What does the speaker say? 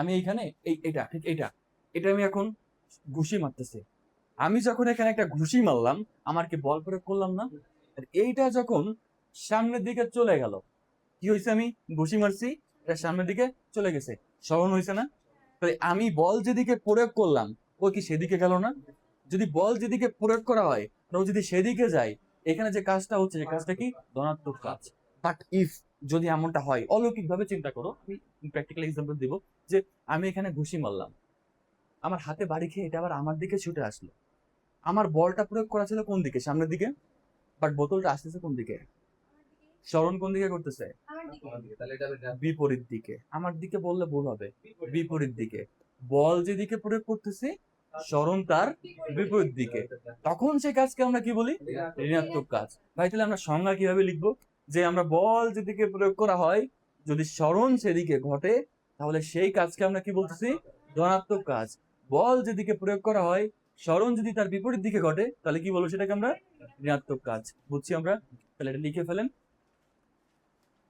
আমি এইখানে এটা ঠিক এটা এটা আমি এখন ঘুষি মারতেছি। আমি যখন এখানে একটা ঘুষি মারলাম, আমার কি বল প্রয়োগ করলাম না? আর এইটা যখন সামনের দিকে চলে গেল, কি হয়েছে? আমি ঘুষি মারছি, এটা সামনের দিকে চলে গেছে, স্মরণ হয়েছে না? তো আমি বল যেদিকে প্রয়োগ করলাম, ও কি সেদিকে গেল না? যদি বল যেদিকে প্রয়োগ করা হয়, আর ও যদি সেদিকে যায়, এখানে যে কাজটা হচ্ছে, যে কাজটা কি? ধনাত্মক কাজ। বাট ইফ যদি এমনটা হয়, অলৌকিক ভাবে চিন্তা করো, আমি প্র্যাকটিক্যাল এক্সাম্পল দিব, যে আমি এখানে ঘুষি মারলাম, আমার হাতে বাড়ি খেয়ে এটা আবার আমার দিকে ছুটে আসলো। আমার বলটা প্রয়োগ করা ছিল কোন দিকে? সামনের দিকে। বাট বোতলটা আসতেছে কোন দিকে? স্মরণ কোন দিকে করতেছে? বিপরীত দিকে। আমার দিকে বললে ভুল হবে, বিপরীত দিকে। বল যেদিকে প্রয়োগ করতেছে, স্মরণ তার বিপরীত দিকে। তখন সেই কাজকে আমরা কি বলি? ঋণাত্মক কাজ। ভাই তাহলে আমরা সংজ্ঞা কিভাবে লিখবো? যে আমরা বল যেদিকে প্রয়োগ করা হয়, যদি স্মরণ সেদিকে ঘটে, তাহলে সেই কাজকে আমরা কি বলতেছি? ধনাত্মক কাজ। বল যেদিকে প্রয়োগ করা হয়, স্মরণ যদি তার বিপরীত দিকে ঘটে, তাহলে কি বলবো? সেটাকে আমরা ঋণাত্মক কাজ। বুঝছি আমরা? তাহলে এটা লিখে ফেলেন।